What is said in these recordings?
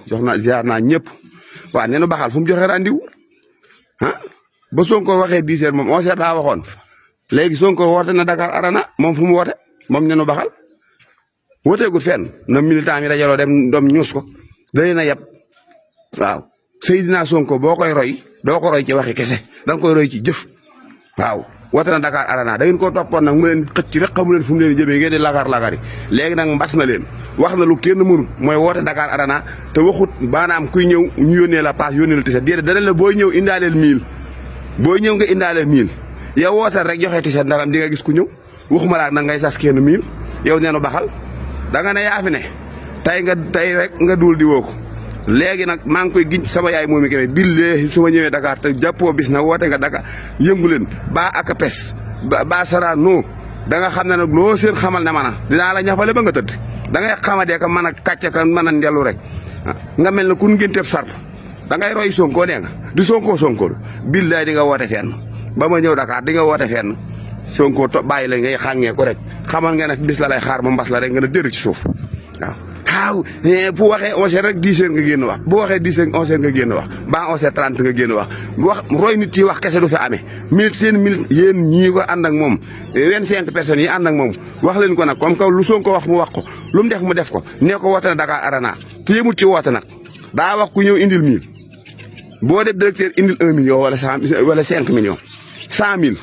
jox na ziar naa ñëpp waaw nee na baxal fu mu joxe rendez-vous ba Sonko waxee 10 heures moom 11 heures daa waxoon léegi Sonko woote na Dakar Arena moom fu mu woote moom nee na baxal wooteegul fenn na militant mi dajaloo dem ñuus ko day na yab waaw Seydina Sonko boo koy roy doo ko roy ci waxi kese da nga koy roy ci jëf waaw. woote na Dakar Arena da ngeen koo toppoon nag mu leen xëcc rek xamu leen fu mu leen jëmee ngeen di lagar-lagari léegi nag mbas na leen wax na lu kenn mënut mooy woote Dakar Arena te waxut maanaam kuy ñëw ñu yónnee la paas yónnee la tiset déedéet dana la booy ñëw indaaleel 1000 booy ñëw nga indaaleel 1000 yow wootal rek joxe tiset ndagam di nga gis ku ñëw waxuma laa nag ngay sas kenn 1000 yow neenu baxal da nga ne yaa fi ne tey rek nga duul di woo ko léegi nag maa ngi koy giñ sama yaay moom i kene billaahi su ma ñëwee Dakar te jàppoo bis na woote nga Dakar yëngu leen baa ak pes baa sara no da nga xam ne nag loo seen xamal ne mana dinaa la ñafale ba nga tëdd da ngay xamadee ka mën a kàcce ka mën a ndellu rek nga mel ne kun ngénteeb sarp da ngay roy Sonko nee nga di Sonko billaahi di nga woote fenn ba ma ñëw Dakar di nga woote fenn Sonko bàyyi la ngay xàngee ko rek xamal nga ne bis la lay xaar ba mbas la rek nga ne dër ci suuf waaw bu waxee 11 heures rek 10 heures nga génn wax bu waxee 10 heures 11 heures nga génn wax ba 11 heures 30 nga génn wax roy nit yi wax kese du fi amee minute yéen ñii ko ànd ak moom 25 personnes yi ànd ak moom wax leen ko nag comme que lu Sonko wax mu wax ko lu mu def mu def ko nee ko woote na Dakar Arena te yëmut ci woote nag daa wax ku ñëw indil 1000 boo def directeur indil 1 million wala 5 millions 100 000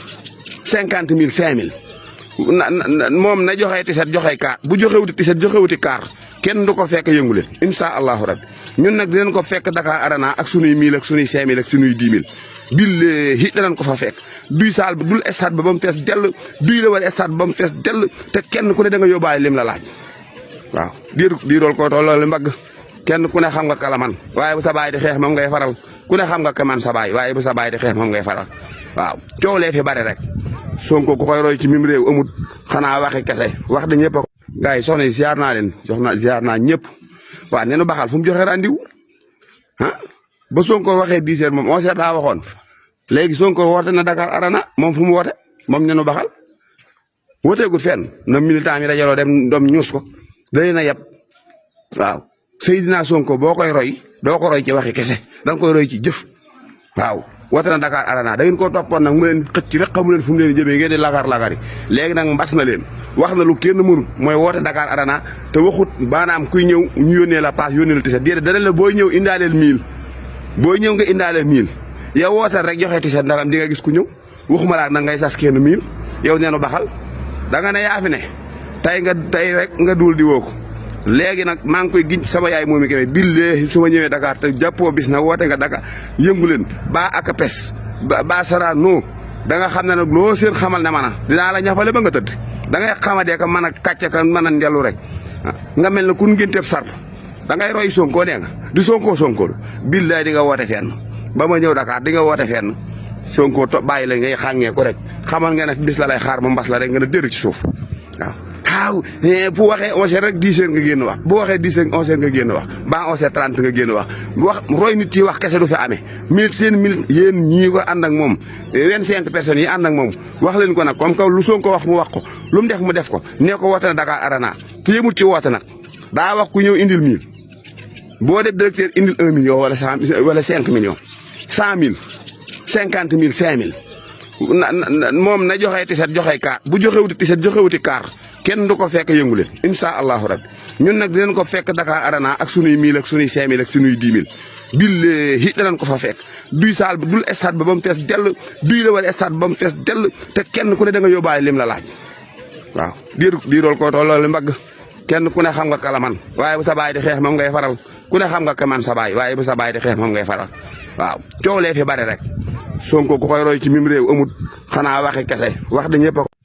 50 000 5 000 moom na joxee tiset joxee kaar bu joxewuti tiset joxewuti kaar kenn du ko fekk yëngu leen incha allahu rabbi ñun nag dinañ ko fekk Dakar Arena ak sunuy 1000 ak sunuy 5000 ak sunuy 10 000 billahi danañ ko fa fekk duy saal bi dul stade ba mu fees dell duy la wala stade ba mu fees dell te kenn ku ne da nga yóbbaale lim la laaj waaw diirool ko loolu mbagg kenn ku ne xam nga kala man waaye bu sa baay di xeex moom ngay faral ku ne xam nga ka man sa baay waaye bu sa baay di xeex moom ngay faral waaw coow lee fi bare rek Sonko ku koy roy ci mim réew amut xanaa waxi kese wax da ñëpp gars yi soxna yi ziar naa leen ziar naa ñëpp waaw nee na baxal fu mu joxe rendez-vous ba Sonko waxee 10 heures moom 11 heures daa waxoon léegi Sonko woote na Dakar Arena moom fu mu woote moom nee na baxal wooteegul fenn na militant mi dajaloo dem ñuus ko day na yab waaw Seydina Sonko boo koy roy doo ko roy ci waxi kese da nga koy roy ci jëf waaw. woote na Dakar Arena da ngeen koo toppoon nag mu leen xëcc rek xamu leen fu mu leen jëmee ngeen di lagar-lagari léegi nag mbas na leen wax na lu kenn mënut mooy woote Dakar Arena te waxut maanaam kuy ñëw ñu yónnee la paas yónnee la tiset déedéet dana la booy ñëw indaaleel 1000 booy ñëw nga indaaleel 1000 yow wootal rek joxe tiset ndagam di nga gis ku ñëw waxuma laa nag ngay sas kenn 1000 yow neenu baxal da nga ne yaa fi ne tey rek nga duul di woo ko léegi nag maa ngi koy giñ sama yaay moom i kene billaahi su ma ñëwee Dakar te jàppoo bis na woote nga Dakar yëngu leen baa ak pes baa sara no da nga xam ne nag loo seen xamal ne mana dinaa la ñafale ba nga tëdd da ngay xamadee ka mën a kàcce ka mën a ndellu rek nga mel ne kun ngénteeb sarp da ngay roy Sonko nee nga di Sonko billaahi di nga woote fenn ba ma ñëw Dakar di nga woote fenn Sonko bàyyi la ngay xàngee ko rek xamal nga ne bis la lay xaar ba mbas la rek nga ne dër ci suuf waaw bu waxee 11 heures rek 10 heures nga génn wax bu waxee 10 heures 11 heures nga génn wax ba 11 heures 30 nga génn wax roy nit yi wax kese du fi amee minute yéen ñii ko ànd ak moom 25 personnes yi ànd ak moom wax leen ko nag comme que lu Sonko wax mu wax ko lu mu def mu def ko nee ko woote na Dakar Arena te yëmut ci woote nag daa wax ku ñëw indil 1000 boo def directeur indil 1 million wala 5 millions 100 000 50 000 5 000 moom na joxee tiset joxee kaar bu joxewuti tiset joxewuti kaar kenn du ko fekk yëngu leen incha allahu rabbi ñun nag dinañ ko fekk Dakar Arena ak sunuy 1000 ak sunuy 5000 ak sunuy 10 000 billahi danañ ko fa fekk duy saal bi dul stade ba mu fees dell duy la wala stade ba mu fees dell te kenn ku ne da nga yóbbaale lim la laaj waaw diirool ko loolu mbagg kenn ku ne xam nga kala man waaye bu sa baay di xeex moom ngay faral ku ne xam nga ka man sa baay waaye bu sa baay di xeex moom ngay faral waaw coow lee fi bare rek Sonko ku koy roy ci mim réew amut xanaa waxi kese wax da ñëpp